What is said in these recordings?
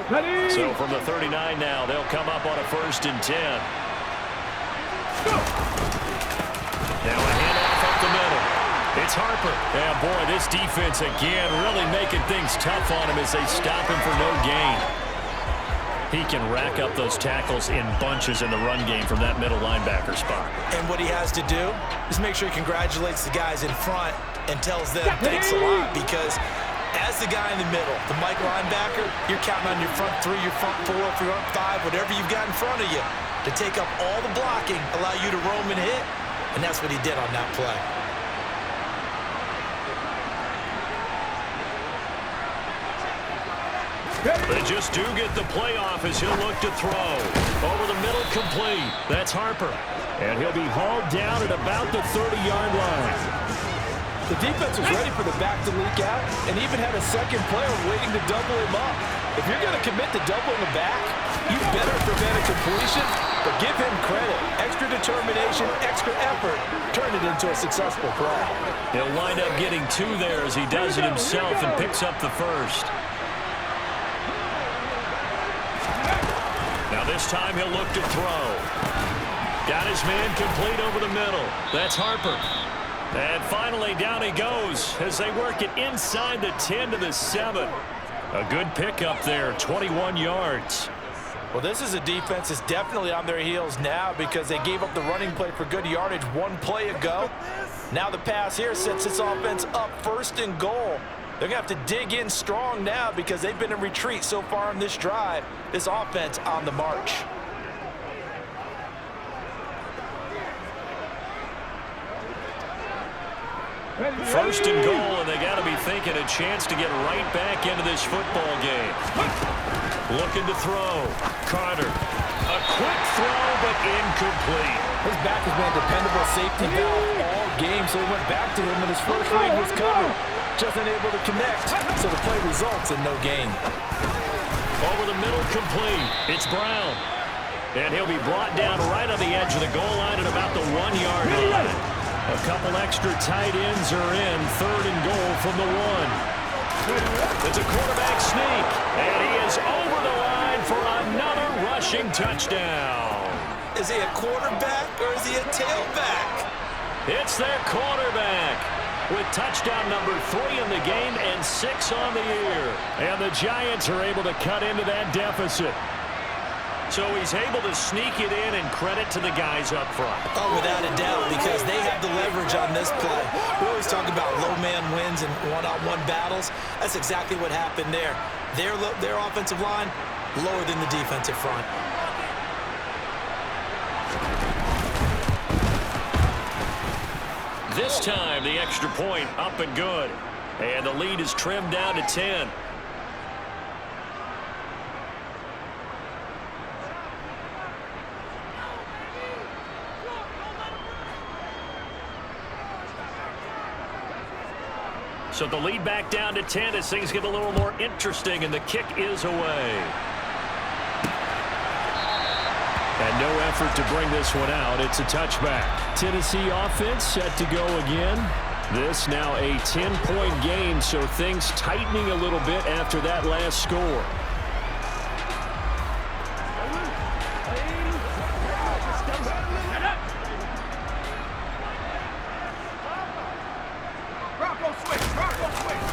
So from the 39 now, they'll come up on a 1st and 10. Now a handoff up the middle. It's Harper. Yeah, boy, this defense again really making things tough on him as they stop him for no gain. He can rack up those tackles in bunches in the run game from that middle linebacker spot. And what he has to do is make sure he congratulates the guys in front and tells them thanks a lot, because as the guy in the middle, the Mike linebacker, you're counting on your front 3, your front 4, your front 5, whatever you've got in front of you to take up all the blocking, allow you to roam and hit, and that's what he did on that play. They just do get the play off as he'll look to throw. Over the middle, complete. That's Harper. And he'll be hauled down at about the 30-yard line. The defense was ready for the back to leak out and even had a second player waiting to double him up. If you're going to commit to doubling the back, you better prevent a completion, but give him credit. Extra determination, extra effort, turn it into a successful play. He'll wind up getting 2 there as he does it himself and picks up the 1st. Now this time he'll look to throw. Got his man complete over the middle. That's Harper. And finally down he goes as they work it inside the 10 to the 7. A good pickup there, 21 yards. Well, this is a defense that's definitely on their heels now because they gave up the running play for good yardage 1 play ago. Now the pass here sets this offense up 1st and goal. They're going to have to dig in strong now because they've been in retreat so far in this drive. This offense on the march. First and goal, and they got to be thinking a chance to get right back into this football game. Looking to throw. Carter. A quick throw, but incomplete. His back has been a dependable safety valve all game, so he went back to him when his first read was covered. Just unable to connect, so the play results in no gain. Over the middle, complete. It's Brown. And he'll be brought down right on the edge of the goal line at about the 1-yard line. A couple extra tight ends are in. 3rd and goal from the 1. It's a quarterback sneak. And he is over the line for another rushing touchdown. Is he a quarterback or is he a tailback? It's their quarterback with touchdown number 3 in the game and 6 on the year. And the Giants are able to cut into that deficit. So he's able to sneak it in, and credit to the guys up front. Oh, without a doubt, because they have the leverage on this play. We always talk about low man wins and one-on-one battles. That's exactly what happened there. Their offensive line lower than the defensive front. This time, the extra point up and good. And the lead is trimmed down to 10. So the lead back down to 10 as things get a little more interesting, and the kick is away. And no effort to bring this one out. It's a touchback. Tennessee offense set to go again. This now a 10-point game, so things tightening a little bit after that last score.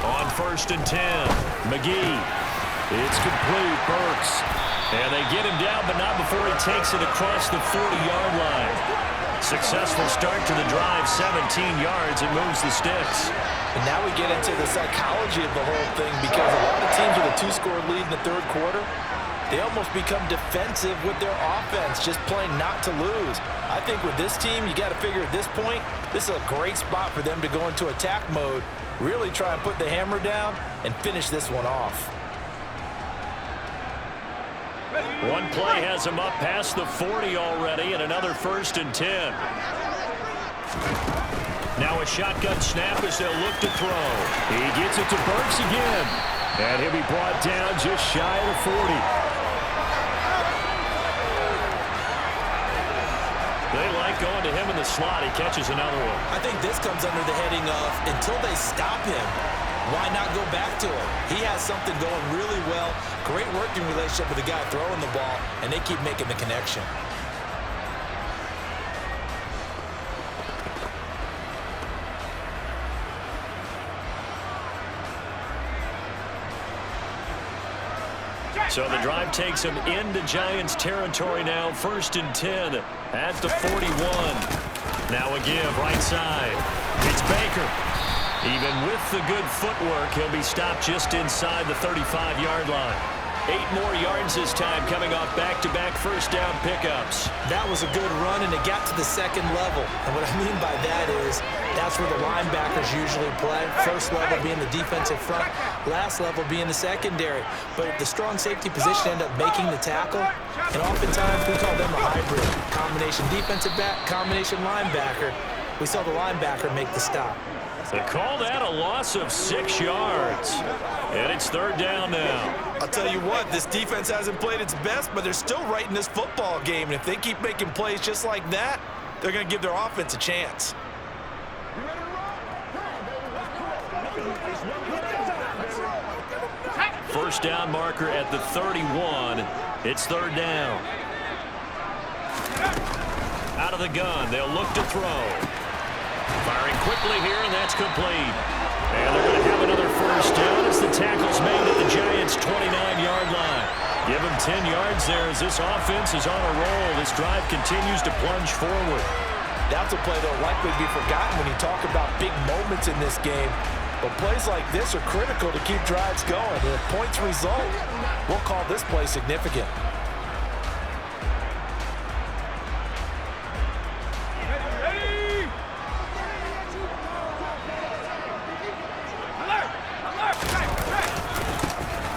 On 1st and 10, McGee. It's complete, Burks. And they get him down, but not before he takes it across the 40-yard line. Successful start to the drive, 17 yards. It moves the sticks. And now we get into the psychology of the whole thing, because a lot of teams with a 2-score lead in the 3rd quarter, they almost become defensive with their offense, just playing not to lose. I think with this team, you got to figure at this point, this is a great spot for them to go into attack mode, really try and put the hammer down and finish this one off. One play has him up past the 40 already, and another 1st and 10. Now a shotgun snap as they'll look to throw. He gets it to Burks again. And he'll be brought down just shy of the 40. They like going to him in the slot. He catches another one. I think this comes under the heading of, until they stop him, Why not go back to him? He has something going really well. Great working relationship with the guy throwing the ball, and they keep making the connection. So the drive takes them into Giants territory now. 1st and 10 at the 41. Now a give right side. It's Baker. Even with the good footwork, he'll be stopped just inside the 35-yard line. 8 more yards this time coming off back-to-back first down pickups. That was a good run, and it got to the second level. And what I mean by that is that's where the linebackers usually play. First level being the defensive front, last level being the secondary. But the strong safety position ended up making the tackle, and oftentimes we call them a hybrid. Combination defensive back, combination linebacker. We saw the linebacker make the stop. They call that a loss of 6 yards. And it's 3rd down now. I'll tell you what, this defense hasn't played its best, but they're still right in this football game. And if they keep making plays just like that, they're going to give their offense a chance. First down marker at the 31. It's 3rd down. Out of the gun, they'll look to throw. Firing quickly here, and that's complete. And they're going to have another first down as the tackle's made at the Giants' 29-yard line. Give them 10 yards there as this offense is on a roll. This drive continues to plunge forward. That's a play that will likely be forgotten when you talk about big moments in this game. But plays like this are critical to keep drives going. And if points result, we'll call this play significant.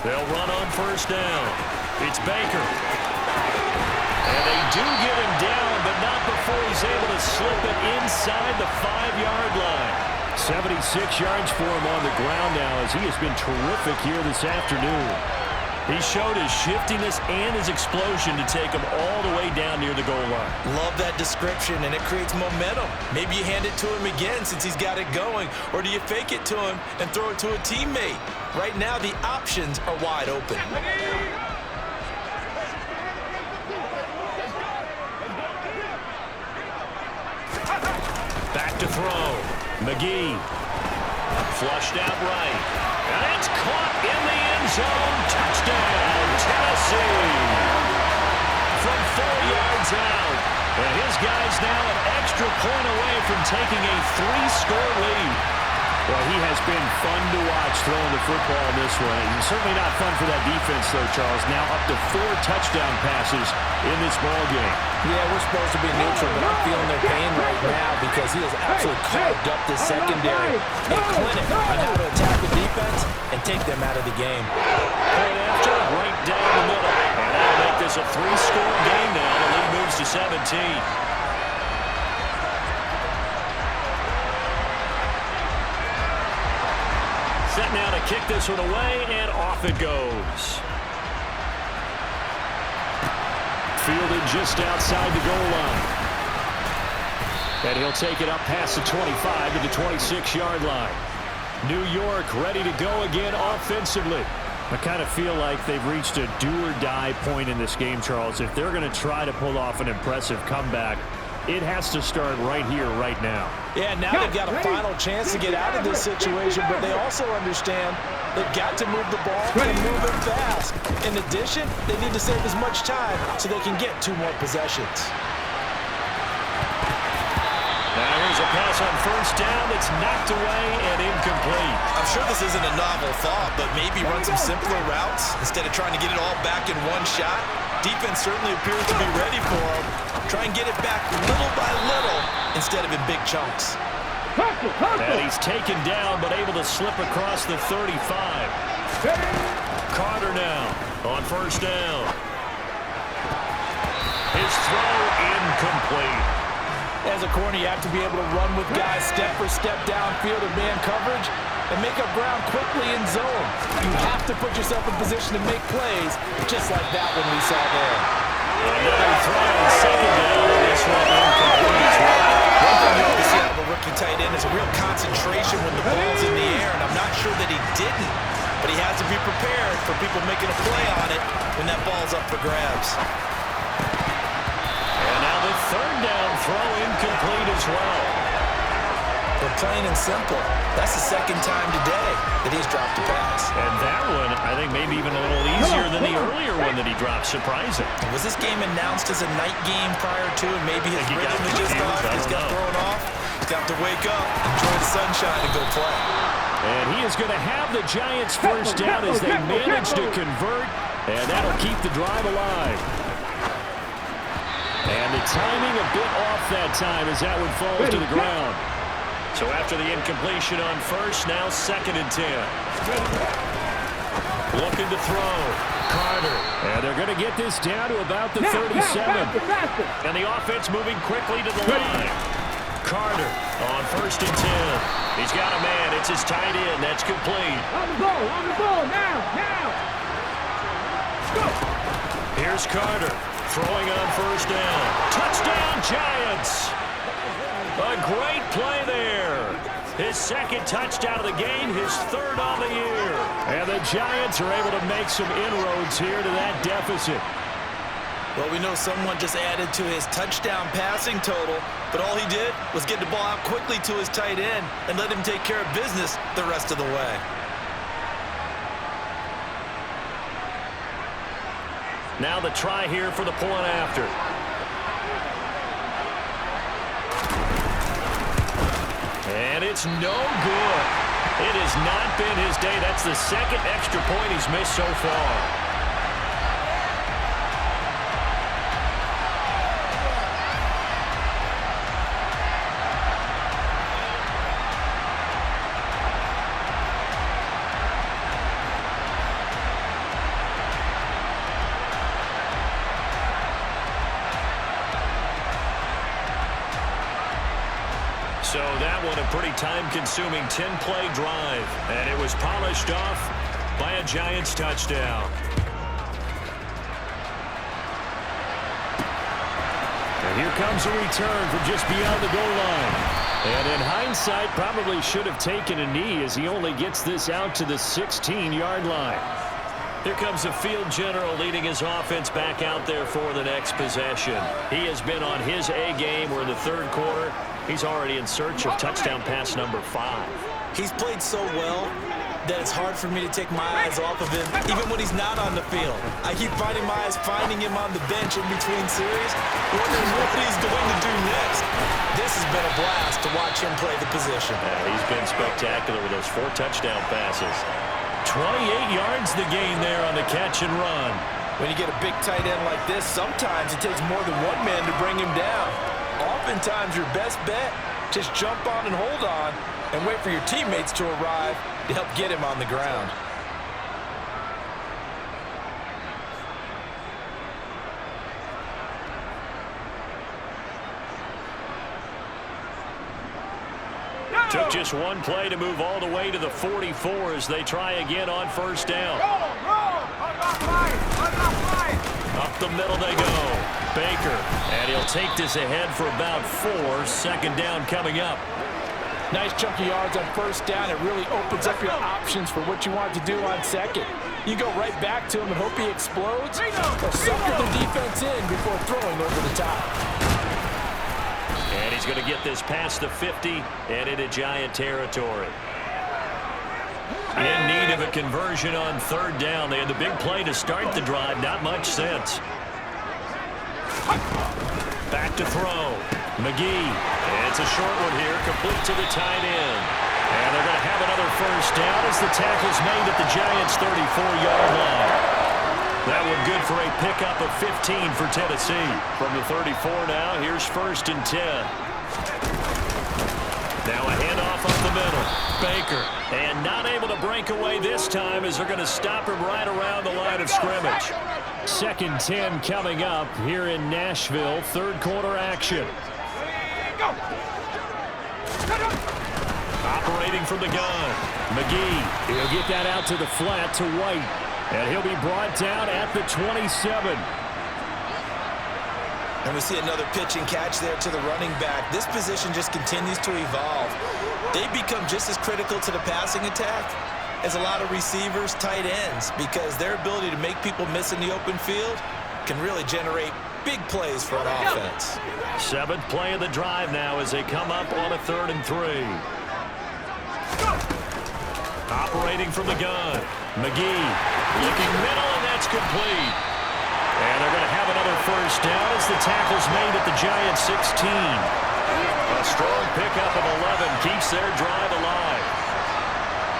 They'll run on first down. It's Baker. And they do get him down, but not before he's able to slip it inside the 5-yard line. 76 yards for him on the ground now as he has been terrific here this afternoon. He showed his shiftiness and his explosion to take him all the way down near the goal line. Love that description, and it creates momentum. Maybe you hand it to him again since he's got it going, or do you fake it to him and throw it to a teammate? Right now, the options are wide open. Back to throw. McGee. Flushed out right. And it's caught in the end zone. Touchdown, Tennessee. From 4 yards out. And his guys now an extra point away from taking a 3-score lead. Well, he has been fun to watch throwing the football in this one. And certainly not fun for that defense, though, Charles. Now up to 4 touchdown passes in this ballgame. Yeah, we're supposed to be neutral, but I'm feeling their pain right now because he has absolutely carved up this secondary. A clinic on how to attack the defense and take them out of the game. Point after, right down the middle. And that'll make this a 3-score game now. The lead moves to 17. Set now to kick this one away, and off it goes. Fielded just outside the goal line. And he'll take it up past the 25 to the 26-yard line. New York ready to go again offensively. I kind of feel like they've reached a do-or-die point in this game, Charles. If they're going to try to pull off an impressive comeback, it has to start right here, right now. Yeah, now they've got a final chance to get out of this situation, but they also understand they've got to move the ball and move it fast. In addition, they need to save as much time so they can get 2 more possessions. Now here's a pass on first down that's knocked away and incomplete. I'm sure this isn't a novel thought, but maybe run some simpler routes instead of trying to get it all back in one shot. Defense certainly appears to be ready for him. Try and get it back little by little instead of in big chunks. And he's taken down but able to slip across the 35. Carter now on first down. His throw incomplete. As a corner, you have to be able to run with guys step for step downfield in man coverage and make up ground quickly in zone. You have to put yourself in position to make plays, just like that one we saw there. Another throw on second down, and this one incomplete as well. One thing you always see out of a rookie tight end is a real concentration when the ball's in the air, and I'm not sure that he didn't, but he has to be prepared for people making a play on it when that ball's up for grabs. And now the third down throw incomplete as well. But plain and simple, that's the second time today that he's dropped a pass. And that one, I think, maybe even a little easier than the earlier one that he dropped. Surprising. Was this game announced as a night game prior to, and maybe his rhythm is just off? He's got thrown off. He's got to wake up, enjoy the sunshine, and go play. And he is going to have the Giants first down as they manage to convert, and that'll keep the drive alive. And the timing a bit off that time as that one falls to the ground. So after the incompletion on first, now 2nd and 10. Looking to throw. Carter. And they're going to get this down to about the 37. And the offense moving quickly to the line. Carter on 1st and 10. He's got a man. It's his tight end. That's complete. On the ball, now. Go. Here's Carter throwing on 1st down. Touchdown, Giants. A great play there. His 2nd touchdown of the game, his 3rd on the year. And the Giants are able to make some inroads here to that deficit. Well, we know someone just added to his touchdown passing total, but all he did was get the ball out quickly to his tight end and let him take care of business the rest of the way. Now the try here for the point after. And it's no good. It has not been his day. That's the 2nd extra point he's missed so far. So that one a pretty time-consuming 10-play drive. And it was polished off by a Giants touchdown. And here comes a return from just beyond the goal line. And in hindsight, probably should have taken a knee as he only gets this out to the 16-yard line. Here comes the field general leading his offense back out there for the next possession. He has been on his A game. We're in the 3rd quarter. He's already in search of touchdown pass number 5. He's played so well that it's hard for me to take my eyes off of him, even when he's not on the field. I keep finding my eyes finding him on the bench in between series, wondering what he's going to do next. This has been a blast to watch him play the position. Yeah, he's been spectacular with those 4 touchdown passes. 28 yards the gain there on the catch and run. When you get a big tight end like this, sometimes it takes more than one man to bring him down. Oftentimes, your best bet, just jump on and hold on and wait for your teammates to arrive to help get him on the ground. Took just one play to move all the way to the 44 as they try again on 1st down. Up the middle they go. Baker, and he'll take this ahead for about 4. 2nd down coming up. Nice chunky yards on 1st down. It really opens up your options for what you want to do on 2nd. You go right back to him and hope he explodes, or sucker the defense in before throwing over the top. And he's going to get this past the 50 and into Giant territory. In need of a conversion on 3rd down. They had the big play to start the drive. Not much sense. Back to throw. McGee. It's a short one here. Complete to the tight end. And they're going to have another 1st down as the tackle's made at the Giants' 34-yard line. That one good for a pickup of 15 for Tennessee. From the 34 now, here's 1st and 10. Now a handoff up the middle. Baker. And not able to break away this time as they're going to stop him right around the line of scrimmage. 2nd 10 coming up here in Nashville. 3rd quarter action. Operating from the gun. McGee. He'll get that out to the flat to White. And he'll be brought down at the 27. And we see another pitch and catch there to the running back. This position just continues to evolve. They become just as critical to the passing attack as a lot of receivers, tight ends, because their ability to make people miss in the open field can really generate big plays for an offense. 7th play of the drive now as they come up on a 3rd and 3. Operating from the gun. McGee looking middle, and that's complete. And they're going to have another first down as the tackle's made at the Giants' 16. A strong pickup of 11 keeps their drive alive.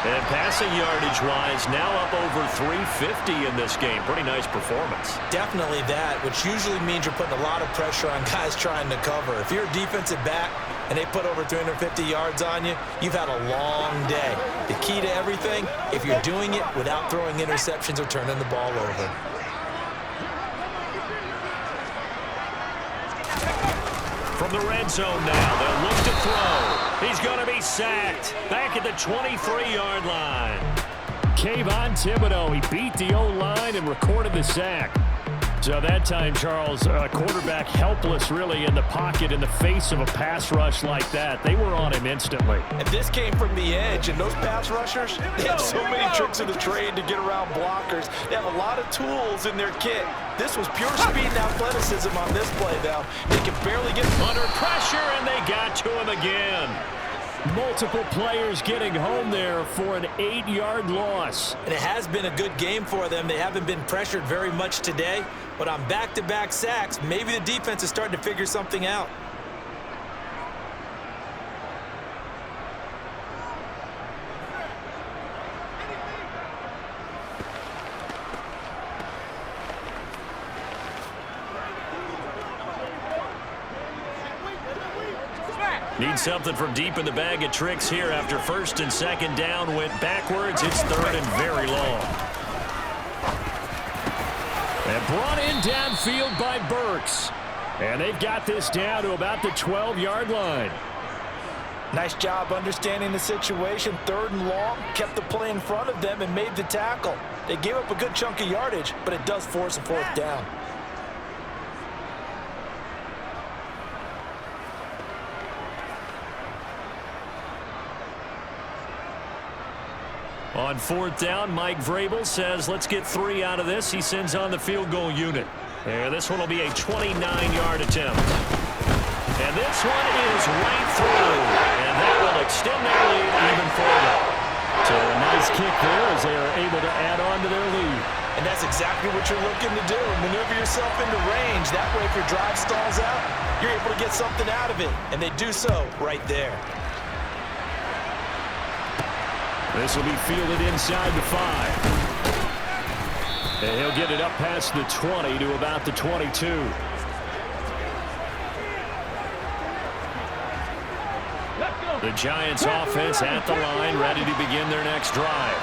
And passing yardage-wise, now up over 350 in this game. Pretty nice performance. Definitely that, which usually means you're putting a lot of pressure on guys trying to cover. If you're a defensive back and they put over 350 yards on you, you've had a long day. The key to everything, if you're doing it without throwing interceptions or turning the ball over. From the red zone now, they'll look to throw. He's going to be sacked back at the 23-yard line. Kayvon Thibodeau, he beat the O-line and recorded the sack. So that time, Charles, quarterback helpless really in the pocket in the face of a pass rush like that. They were on him instantly. And this came from the edge, and those pass rushers, they have so many tricks of the trade to get around blockers. They have a lot of tools in their kit. This was pure speed and athleticism on this play now. They can barely get under pressure, and they got to him again. Multiple players getting home there for an 8-yard loss. And it has been a good game for them. They haven't been pressured very much today, but on back-to-back sacks, maybe the defense is starting to figure something out. Need something from deep in the bag of tricks here after 1st and 2nd down went backwards. It's 3rd and very long. And brought in downfield by Burks. And they've got this down to about the 12-yard line. Nice job understanding the situation. 3rd and long, kept the play in front of them and made the tackle. They gave up a good chunk of yardage, but it does force a 4th down. On 4th down, Mike Vrabel says, let's get 3 out of this. He sends on the field goal unit. And this one will be a 29-yard attempt. And this one is right through. And that will extend their lead even further. So a nice kick there as they are able to add on to their lead. And that's exactly what you're looking to do. Maneuver yourself into range. That way, if your drive stalls out, you're able to get something out of it. And they do so right there. This will be fielded inside the 5. And he'll get it up past the 20 to about the 22. The Giants offense at the line, ready to begin their next drive.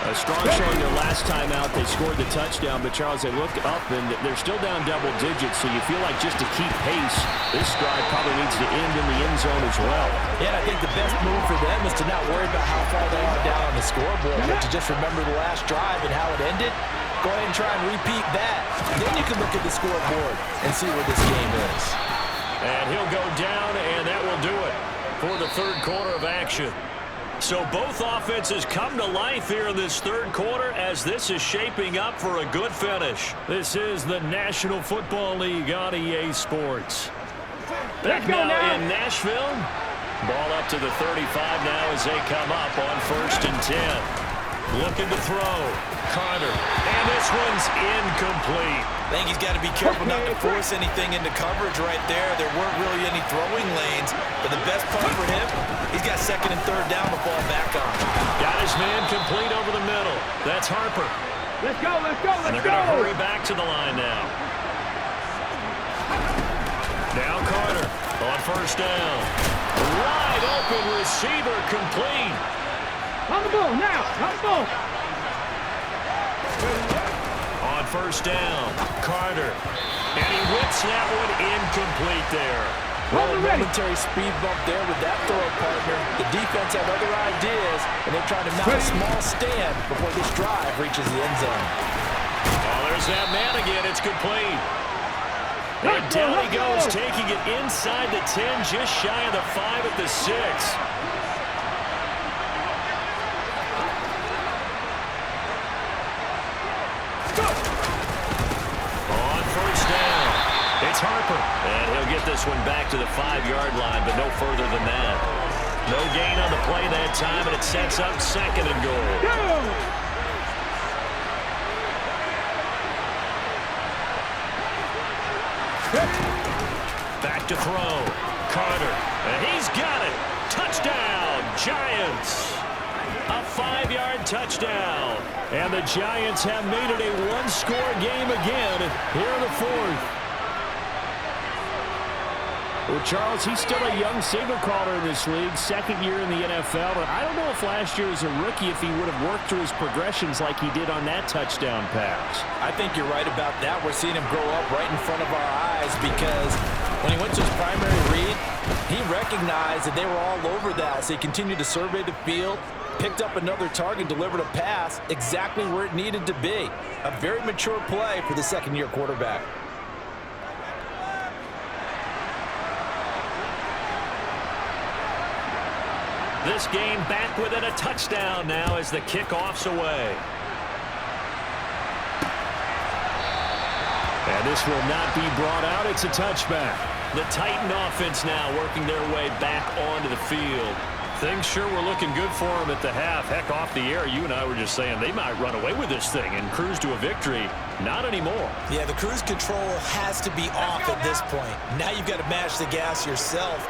A strong showing their last time out. They scored the touchdown, but Charles, they look up and they're still down double digits, so you feel like just to keep pace, this drive probably needs to end in the end zone as well. Yeah, and I think the best move for them is to not worry about how far they are down on the scoreboard, but to just remember the last drive and how it ended. Go ahead and try and repeat that. Then you can look at the scoreboard and see where this game is. And he'll go down, and that will do it for the 3rd quarter of action. So both offenses come to life here in this 3rd quarter as this is shaping up for a good finish. This is the National Football League on EA Sports. Back now in Nashville. Ball up to the 35 now as they come up on 1st and 10. Looking to throw. Carter. And this one's incomplete. I think he's got to be careful not to force anything into coverage right there. There weren't really any throwing lanes, but the best part for him, he's got 2nd and 3rd down to fall back on. Got his man complete over the middle. That's Harper. Let's go, let's go, let's go. And they're going to hurry back to the line now. Now Carter on 1st down. Wide open receiver complete. On the ball now, on the ball. On 1st down, Carter. And he whips that one incomplete there. Well, a momentary speed bump there with that throw partner. The defense had other ideas, and they're trying to mount a small stand before this drive reaches the end zone. Oh, there's that man again. It's complete. And down he goes, taking it inside the 10, just shy of the 5 at the 6. On first down, it's Harper. And he'll get this one back to the 5-yard line, but no further than that. No gain on the play that time, and it sets up 2nd and goal. Back to throw. Carter. And he's got it. Touchdown, Giants. A 5-yard touchdown. And the Giants have made it a one-score game again here in the 4th. Well, Charles, he's still a young signal caller in this league, 2nd year in the NFL, but I don't know if last year as a rookie if he would have worked through his progressions like he did on that touchdown pass. I think you're right about that. We're seeing him grow up right in front of our eyes because when he went to his primary read, he recognized that they were all over that, so he continued to survey the field, picked up another target, delivered a pass exactly where it needed to be. A very mature play for the 2nd-year quarterback. This game back within a touchdown now as the kickoff's away. And this will not be brought out. It's a touchback. The Titan offense now working their way back onto the field. Things sure were looking good for them at the half. Heck, off the air, you and I were just saying they might run away with this thing and cruise to a victory. Not anymore. Yeah, the cruise control has to be off at this point. Now you've got to mash the gas yourself.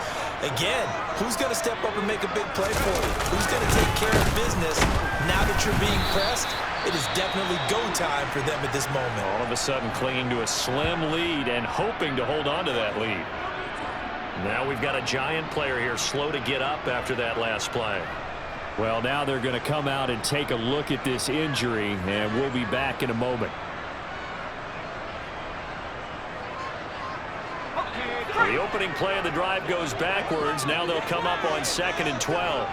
Again, who's going to step up and make a big play for you? Who's going to take care of business now that you're being pressed? It is definitely go time for them at this moment. All of a sudden clinging to a slim lead and hoping to hold on to that lead. Now we've got a Giant player here slow to get up after that last play. Well, now they're going to come out and take a look at this injury, and we'll be back in a moment. The opening play of the drive goes backwards. Now they'll come up on 2nd and 12.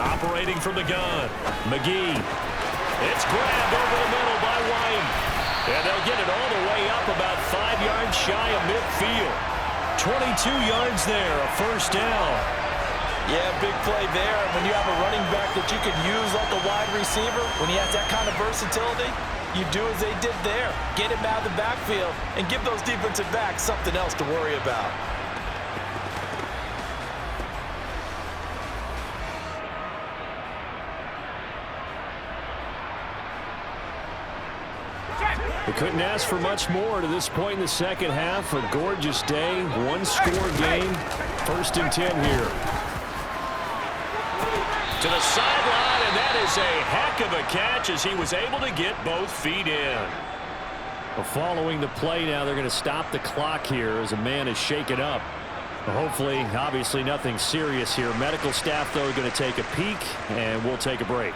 Operating from the gun, McGee. It's grabbed over the middle by White. And they'll get it all the way up about 5 yards shy of midfield. 22 yards there, a first down. Yeah, big play there. And when you have a running back that you can use like a wide receiver, when he has that kind of versatility, you do as they did there. Get him out of the backfield and give those defensive backs something else to worry about. We couldn't ask for much more to this point in the second half. A gorgeous day, one-score game. 1st and 10 here. To the sideline, and that is a heck of a catch as he was able to get both feet in. Well, following the play now, they're going to stop the clock here as a man is shaken up. Well, hopefully, obviously nothing serious here. Medical staff, though, are going to take a peek, and we'll take a break.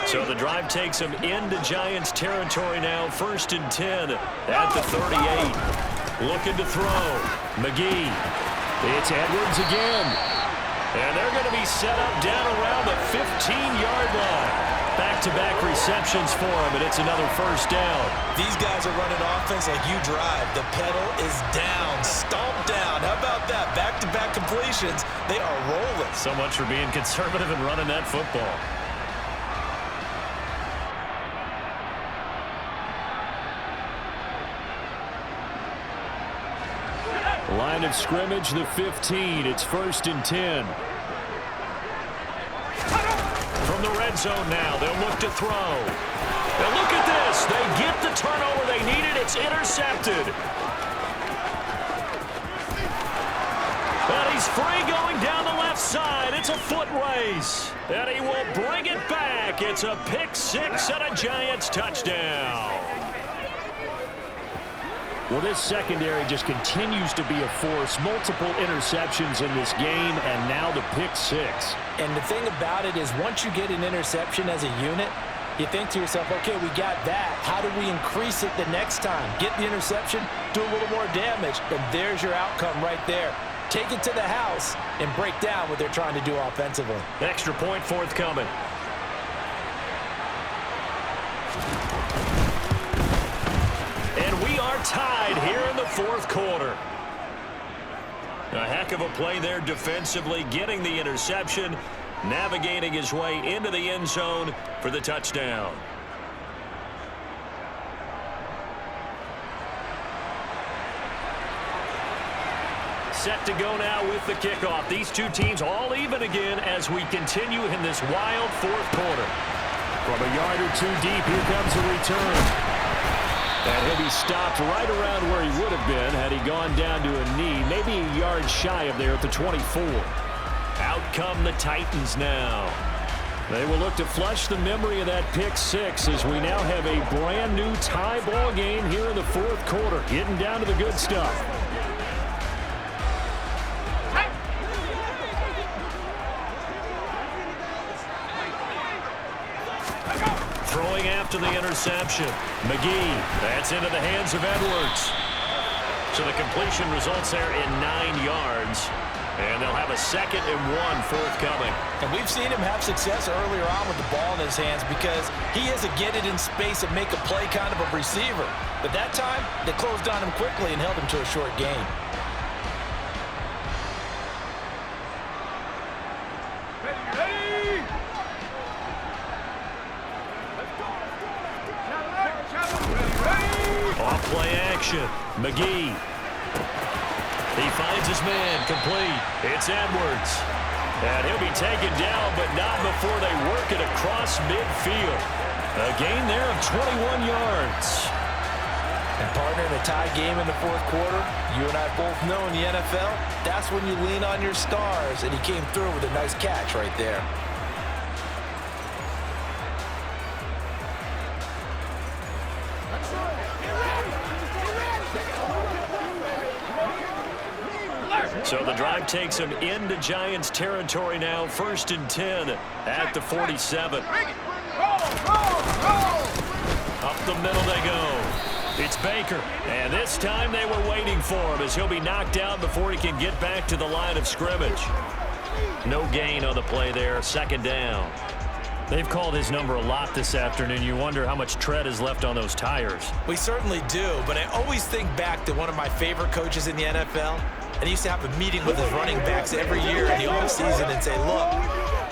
So the drive takes him into Giants territory now. 1st and 10 at the 38. Looking to throw. McGee. It's Edwards again. And they're going to be set up down around the 15-yard line. Back-to-back receptions for him, and it's another first down. These guys are running offense like you drive. The pedal is down, stomp down. How about that? Back-to-back completions. They are rolling. So much for being conservative and running that football. Line of scrimmage, the 15. It's 1st and 10. From the red zone now, they'll look to throw. Now look at this. They get the turnover they needed. It's intercepted. And he's free going down the left side. It's a foot race. And he will bring it back. It's a pick six and a Giants touchdown. Well, this secondary just continues to be a force. Multiple interceptions in this game, and now the pick six. And the thing about it is once you get an interception as a unit, you think to yourself, okay, we got that. How do we increase it the next time? Get the interception, do a little more damage, and there's your outcome right there. take it to the house and break down what they're trying to do offensively. Extra point forthcoming. And we are tied here in the fourth quarter. A heck of a play there defensively, getting the interception, navigating his way into the end zone for the touchdown. Set to go now with the kickoff. These two teams all even again as we continue in this wild fourth quarter. From a yard or two deep, here comes a return. And he'll be stopped right around where he would have been had he gone down to a knee, maybe a yard shy of there at the 24. Out come the Titans now. They will look to flush the memory of that pick six as we now have a brand new tie ball game here in the fourth quarter, getting down to the good stuff. Throwing after the interception. McGee, that's into the hands of Edwards. So the completion results there in 9 yards. And they'll have a 2nd and 1 forthcoming. And we've seen him have success earlier on with the ball in his hands because he is a get it in space and make a play kind of a receiver. But that time, they closed on him quickly and held him to a short gain. Off play action. McGee. He finds his man complete. It's Edwards. And he'll be taken down, but not before they work it across midfield. A gain there of 21 yards. And partner, in a tie game in the fourth quarter, you and I both know in the NFL, that's when you lean on your stars. And he came through with a nice catch right there. So the drive takes him into Giants territory now. 1st and 10 at the 47. Up the middle they go. It's Baker. And this time they were waiting for him as he'll be knocked out before he can get back to the line of scrimmage. No gain on the play there. 2nd down. They've called his number a lot this afternoon. You wonder how much tread is left on those tires. We certainly do, but I always think back to one of my favorite coaches in the NFL. And he used to have a meeting with his running backs every year in the offseason and say, look,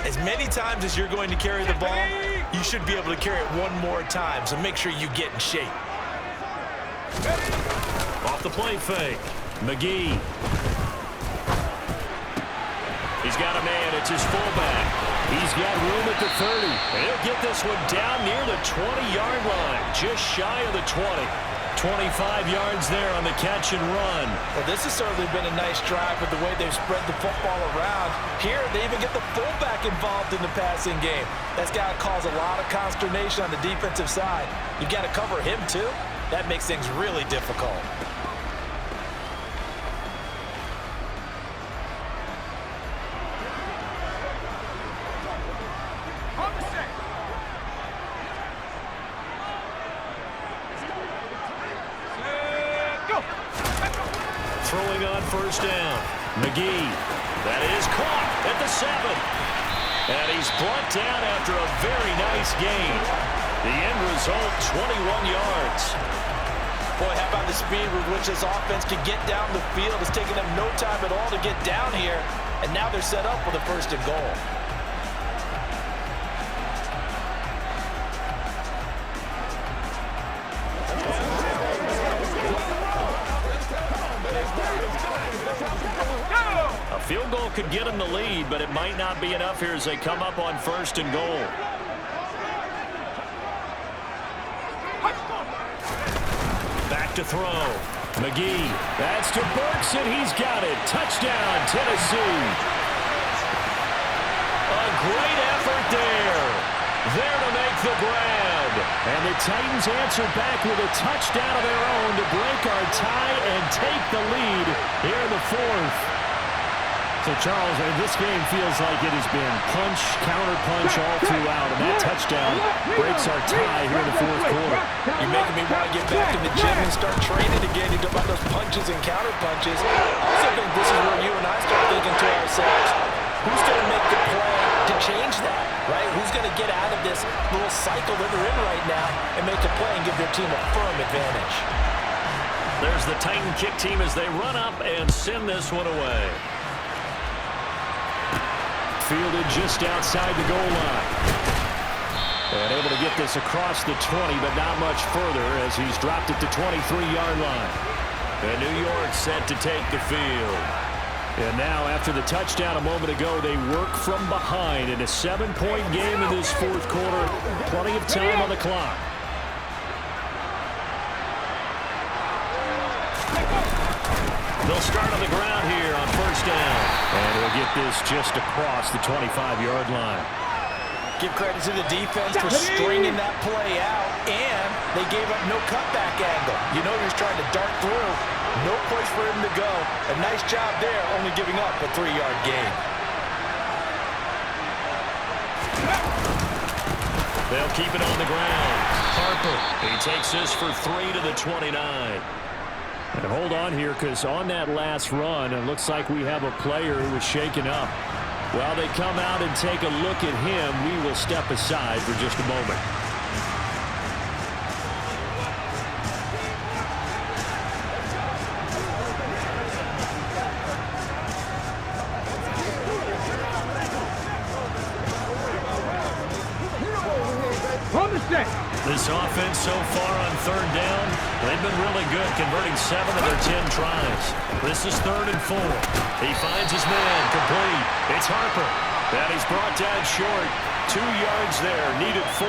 as many times as you're going to carry the ball, you should be able to carry it one more time, so make sure you get in shape. Off the play fake. McGee. He's got a man. It's his fullback. He's got room at the 30. And he'll get this one down near the 20-yard line, just shy of the 20. 25 yards there on the catch and run. Well, this has certainly been a nice drive with the way they've spread the football around. Here, they even get the fullback involved in the passing game. That's got to cause a lot of consternation on the defensive side. You've got to cover him, too. That makes things really difficult. Throwing on 1st down. McGee. That is caught at the 7. And he's brought down after a very nice gain. The end result, 21 yards. Boy, how about the speed with which this offense can get down the field? It's taken them no time at all to get down here. And now they're set up with a 1st and goal. A field goal could get them the lead, but it might not be enough here as they come up on 1st and goal. Back to throw. McGee. That's to Burks, and he's got it. Touchdown, Tennessee. A great effort there. There to make the grab. And the Titans answer back with a touchdown of their own to break our tie and take the lead here in the 4th. So, Charles, this game feels like it has been punch, counter-punch all throughout, and that touchdown breaks our tie here in the fourth quarter. You're making me want to get back in the gym and start training again. You talk about those punches and counter-punches. I also think this is where you and I start thinking to ourselves, who's going to make the play to change that, right? Who's going to get out of this little cycle that they're in right now and make a play and give their team a firm advantage? There's the Titan kick team as they run up and send this one away. Fielded just outside the goal line. And able to get this across the 20, but not much further as he's dropped it to 23-yard line. And New York set to take the field. And now, after the touchdown a moment ago, they work from behind in a 7-point game in this fourth quarter. Plenty of time on the clock. They'll start on the ground here on first down. And he'll get this just across the 25-yard line. Give credit to the defense for stringing that play out, and they gave up no cutback angle. You know he was trying to dart through. No place for him to go. A nice job there, only giving up a 3-yard gain. They'll keep it on the ground. Harper, he takes this for 3 to the 29. And hold on here, because on that last run, it looks like we have a player who was shaken up. While they come out and take a look at him, we will step aside for just a moment. This offense so far on third down, they've been really good, converting 7 of their 10 tries. This is 3rd and 4. He finds his man, complete. It's Harper. And he's brought down short. 2 yards there, needed 4.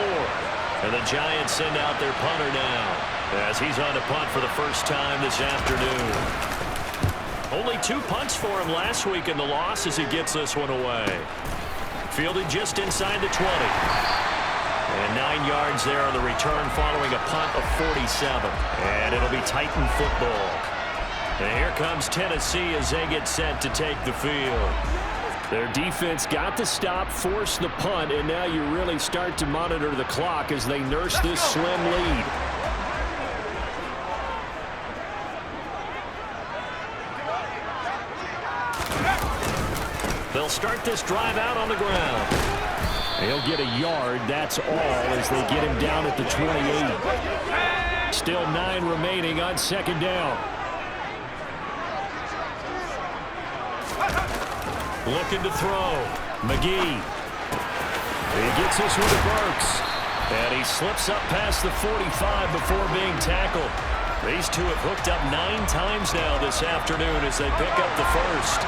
And the Giants send out their punter now as he's on to punt for the first time this afternoon. Only 2 punts for him last week in the loss as he gets this one away. Fielded just inside the 20. And 9 yards there on the return following a punt of 47. And it'll be Titan football. And here comes Tennessee as they get set to take the field. Their defense got to stop, force the punt, and now you really start to monitor the clock as they nurse this slim lead. They'll start this drive out on the ground. He'll get a yard, that's all, as they get him down at the 28. Still 9 remaining on second down. Looking to throw. McGee. He gets this one to Burks. And he slips up past the 45 before being tackled. These two have hooked up 9 times now this afternoon as they pick up the first.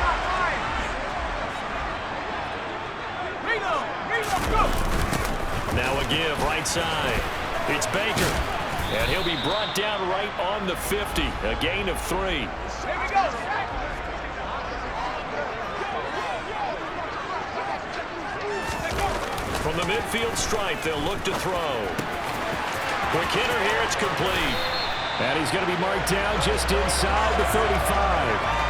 Now a give right side. It's Baker. And he'll be brought down right on the 50. A gain of 3. Here we go. From the midfield stripe, they'll look to throw. Quick hitter here, it's complete. And he's going to be marked down just inside the 35.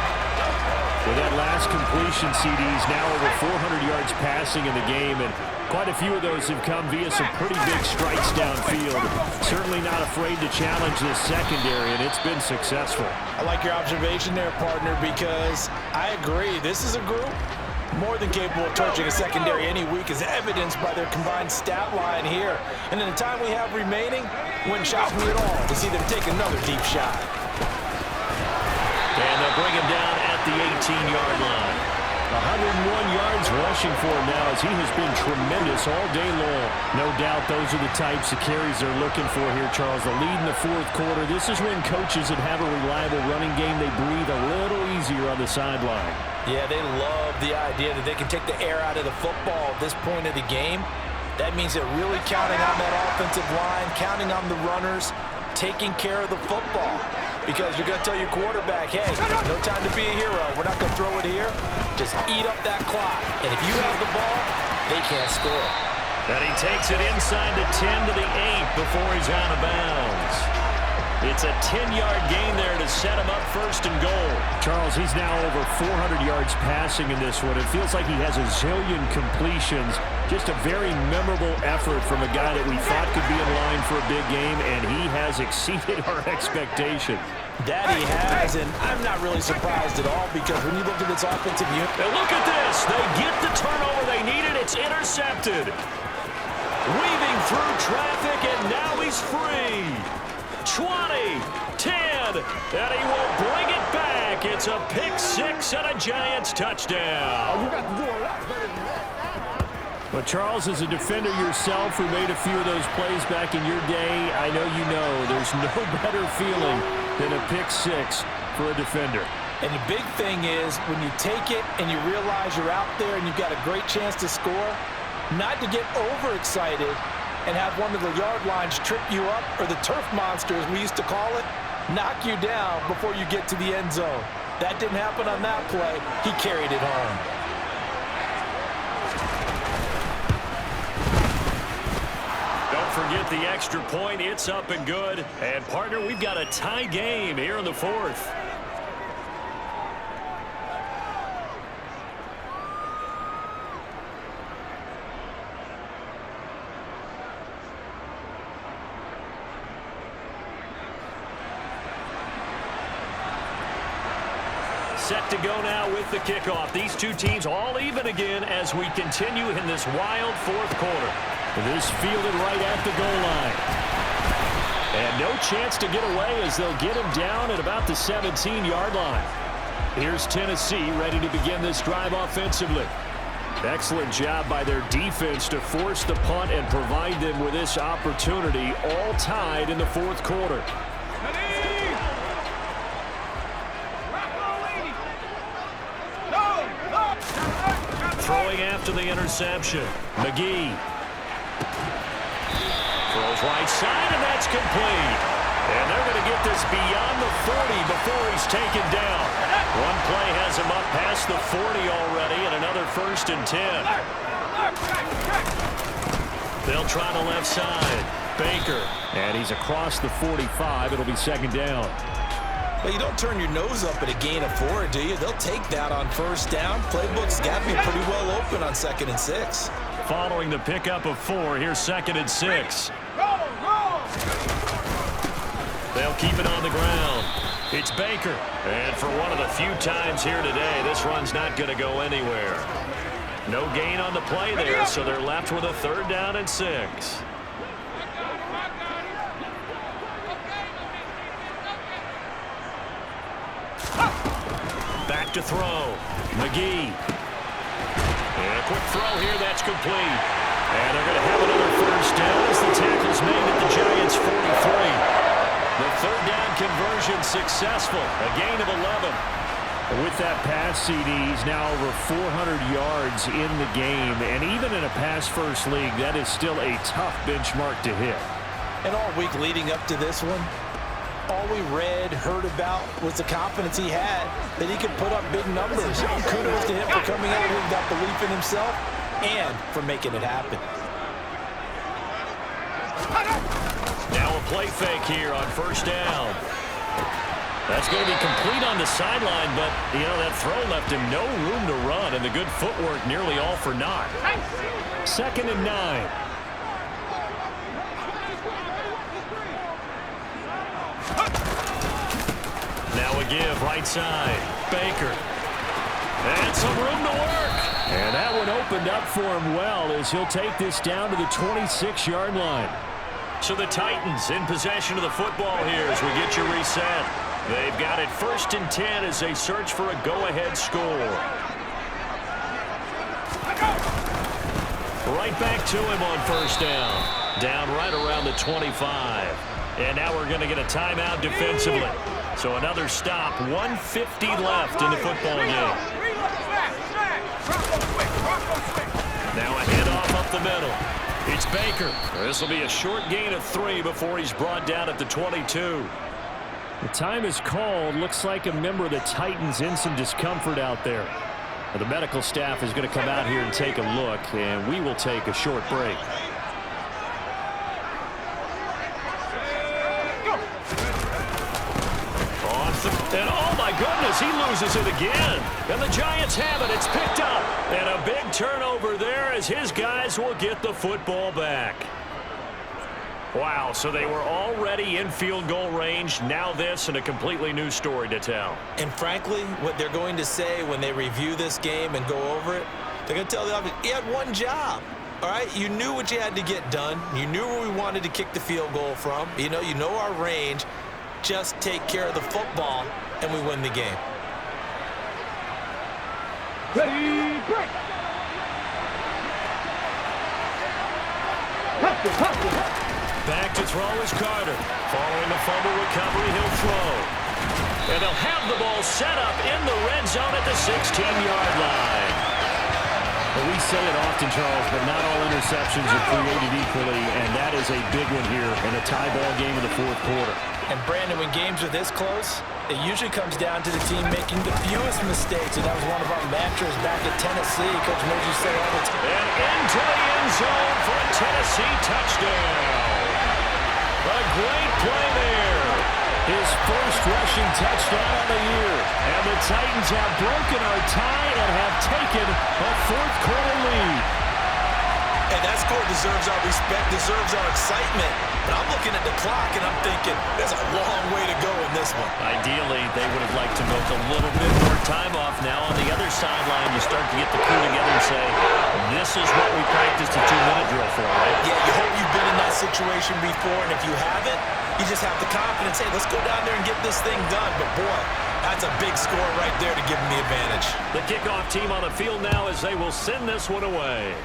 With that last completion, CD's now over 400 yards passing in the game, and quite a few of those have come via some pretty big strikes downfield. Certainly not afraid to challenge this secondary, and it's been successful. I like your observation there, partner, because I agree. This is a group more than capable of torching a secondary any week, as evidenced by their combined stat line here. And in the time we have remaining, wouldn't shock me at all to see them take another deep shot. And they'll bring him down at the 18-yard line. 101 yards rushing for him now as he has been tremendous all day long. No doubt those are the types of carries they're looking for here, Charles. The lead in the fourth quarter. This is when coaches that have a reliable running game, they breathe a little easier on the sideline. Yeah, they love the idea that they can take the air out of the football at this point of the game. That means they're really counting on that offensive line, counting on the runners, taking care of the football. Because you're going to tell your quarterback, hey, no time to be a hero. We're not going to throw it here. Just eat up that clock. And if you have the ball, they can't score. And he takes it inside the 10 to the 8 before he's out of bounds. It's a 10-yard gain there to set him up first and goal. Charles, he's now over 400 yards passing in this one. It feels like he has a zillion completions. Just a very memorable effort from a guy that we thought could be in line for a big game, and he has exceeded our expectation. That he has, and I'm not really surprised at all because when you look at this offensive unit. And look at this. They get the turnover they needed. It's intercepted. Weaving through traffic, and now he's free. 20, 10, and he will bring it back. It's a pick six and a Giants touchdown. You got to do a lot better than that. Well, Charles, as a defender yourself who made a few of those plays back in your day, I know you know there's no better feeling than a pick six for a defender. And the big thing is when you take it and you realize you're out there and you've got a great chance to score, not to get overexcited and have one of the yard lines trip you up, or the turf monster, as we used to call it, knock you down before you get to the end zone. That didn't happen on that play. He carried it home. Don't forget the extra point. It's up and good. And, partner, we've got a tie game here in the fourth. Set to go now with the kickoff. These two teams all even again as we continue in this wild fourth quarter. This fielded right at the goal line. And no chance to get away as they'll get him down at about the 17-yard line. Here's Tennessee ready to begin this drive offensively. Excellent job by their defense to force the punt and provide them with this opportunity, all tied in the fourth quarter. Throwing after the interception. McGee throws right side, and that's complete. And they're going to get this beyond the 40 before he's taken down. One play has him up past the 40 already, and another 1st and 10. They'll try the left side. Baker. And he's across the 45. It'll be 2nd down. But you don't turn your nose up at a gain of 4, do you? They'll take that on 1st down. Playbook's got to be pretty well open on 2nd and 6. Following the pickup of 4, here's 2nd and 6. They'll keep it on the ground. It's Baker. And for one of the few times here today, this run's not going to go anywhere. No gain on the play there, so they're left with a 3rd down and 6. Back to throw. McGee. And a quick throw here. That's complete. And they're going to have another 1st down as the tackle's made at the Giants' 43. The 3rd down conversion successful. A gain of 11. With that pass, CD, he's now over 400 yards in the game. And even in a pass-first league, that is still a tough benchmark to hit. And all week leading up to this one, all we read, heard about was the confidence he had that he could put up big numbers. Kudos to him for coming out here and got belief in himself and for making it happen. Now a play fake here on 1st down. That's going to be complete on the sideline, but, you know, that throw left him no room to run, and the good footwork nearly all for naught. 2nd and 9. Now a give, right side. Baker. And some room to work. And that one opened up for him well as he'll take this down to the 26-yard line. So the Titans in possession of the football here as we get you reset. They've got it 1st and 10 as they search for a go-ahead score. Right back to him on 1st down. Down right around the 25. And now we're going to get a timeout defensively. So another stop, 1:50 left in the football game. Now a handoff up the middle. It's Baker. This will be a short gain of 3 before he's brought down at the 22. The time is called. Looks like a member of the Titans in some discomfort out there. Well, the medical staff is going to come out here and take a look, and we will take a short break. as he loses it again. And the Giants have it. It's picked up. And a big turnover there as his guys will get the football back. Wow, so they were already in field goal range. Now this and a completely new story to tell. And frankly, what they're going to say when they review this game and go over it, they're going to tell the offense, he had one job. All right, you knew what you had to get done. You knew where we wanted to kick the field goal from. You know our range. Just take care of the football, and we win the game. Ready, break. Back to throw is Carter. Following the fumble recovery, he'll throw. And they'll have the ball set up in the red zone at the 16-yard line. Well, we say it often, Charles, but not all interceptions are created equally, and that is a big one here in a tie ball game in the fourth quarter. And, Brandon, when games are this close, it usually comes down to the team making the fewest mistakes, and that was one of our mantras back at Tennessee. Coach Mose used to say all the time. And into the end zone for a Tennessee touchdown. A great play there. His first rushing touchdown of the year. And the Titans have broken our tie and have taken a fourth quarter lead. And that score deserves our respect, deserves our excitement. But I'm looking at the clock, and I'm thinking, there's a long way to go in this one. Ideally, they would have liked to milk a little bit more time off. Now on the other sideline, you start to get the crew together and say, this is what we practiced a 2-minute drill for, right? Yeah, you hope you've been in that situation before, and if you haven't, you just have the confidence, hey, let's go down there and get this thing done. But, boy, that's a big score right there to give them the advantage. The kickoff team on the field now as they will send this one away.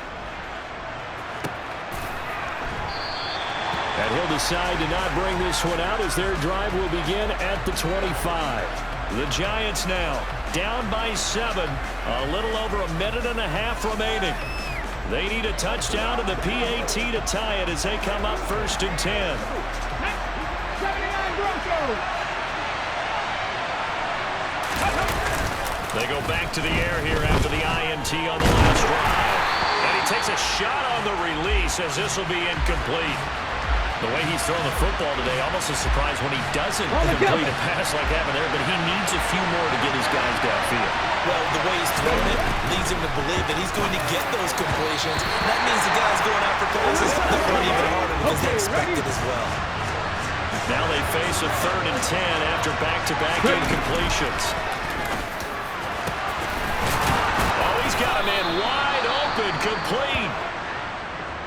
And he'll decide to not bring this one out as their drive will begin at the 25. The Giants now down by 7. A little over a minute and a half remaining. They need a touchdown to the PAT to tie it as they come up 1st and 10. They go back to the air here after the INT on the last drive. And he takes a shot on the release as this will be incomplete. The way he's throwing the football today, almost a surprise when he doesn't complete a pass like that there, but he needs a few more to get his guys downfield. Well, the way he's throwing it leads him to believe that he's going to get those completions. That means the guys going after passes, they're going even harder because they expect it as well. Now they face a 3rd and 10 after back-to-back incompletions. Oh, he's got a man wide open, complete.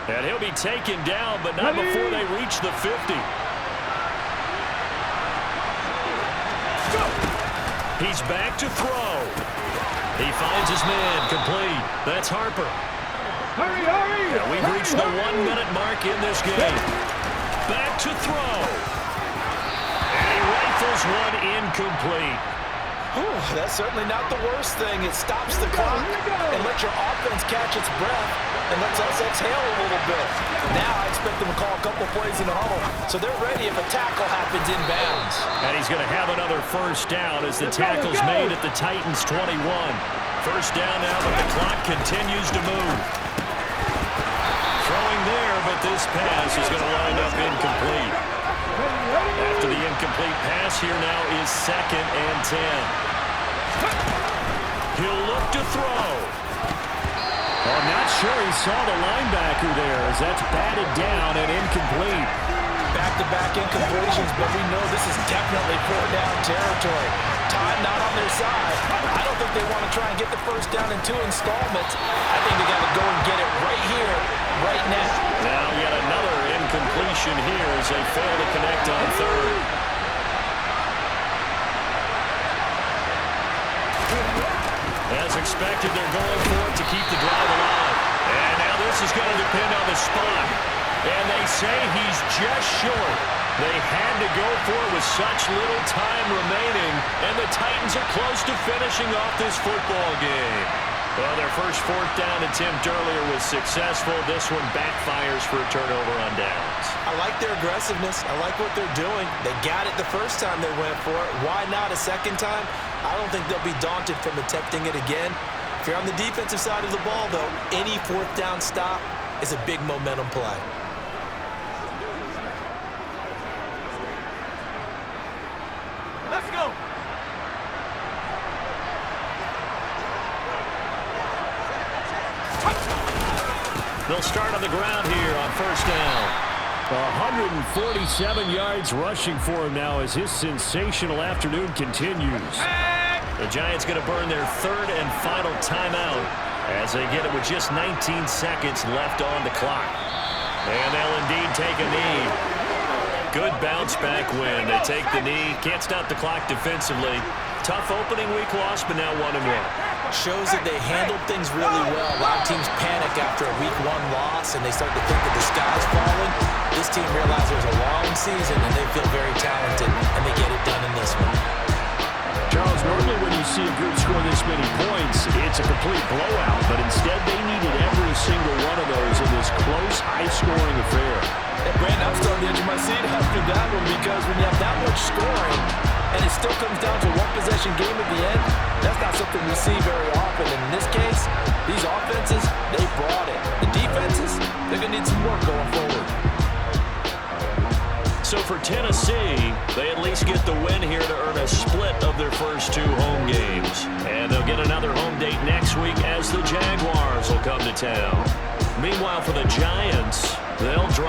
And he'll be taken down, but not before they reach the 50. He's back to throw. He finds his man, complete. That's Harper. Hurry, hurry! And we've reached the 1-minute mark in this game. Back to throw. And he rifles one incomplete. Whew, that's certainly not the worst thing. It stops the clock and lets your offense catch its breath and lets us exhale a little bit. Now I expect them to call a couple plays in the huddle, so they're ready if a tackle happens inbounds. And he's going to have another first down as the tackle's made at the Titans' 21. First down now, but the clock continues to move. Throwing there, but this pass is going to wind up incomplete. After the incomplete pass, here now is 2nd and 10. He'll look to throw. Well, I'm not sure he saw the linebacker there as that's batted down and incomplete. Back-to-back incompletions, but we know this is definitely 4th-down territory. Time not on their side. I don't think they want to try and get the first down in 2 installments. I think they got to go and get it right here, right now. Now yet another incompletion here as they fail to connect on 3rd. As expected, they're going for it to keep the drive alive. And now this is going to depend on the spot. And they say he's just short. They had to go for it with such little time remaining, and the Titans are close to finishing off this football game. Well, their first 4th down attempt earlier was successful. This one backfires for a turnover on downs. I like their aggressiveness. I like what they're doing. They got it the first time they went for it. Why not a second time? I don't think they'll be daunted from attempting it again. If you're on the defensive side of the ball, though, any 4th down stop is a big momentum play. Let's go! They'll start on the ground here on first down. 147 yards rushing for him now as his sensational afternoon continues. The Giants going to burn their third and final timeout as they get it with just 19 seconds left on the clock. And they'll indeed take a knee. Good bounce-back win. They take the knee. Can't stop the clock defensively. Tough opening week loss, but now 1-1. Shows that they handled things really well. A lot of teams panic after a week 1 loss, and they start to think that the sky's falling. This team realizes there's a long season, and they feel very talented, and they get it done in this one. Charles, normally when you see a group score this many points, it's a complete blowout, but instead they needed every single one of those in this close, high-scoring affair. And Brandon, I'm still on the edge of my seat after that one because when you have that much scoring and it still comes down to one possession game at the end, that's not something we see very often. And in this case, these offenses, they brought it. The defenses, they're going to need some work going forward. So for Tennessee, they at least get the win here to earn a split of their first 2 home games. And they'll get another home date next week as the Jaguars will come to town. Meanwhile, for the Giants, they'll drop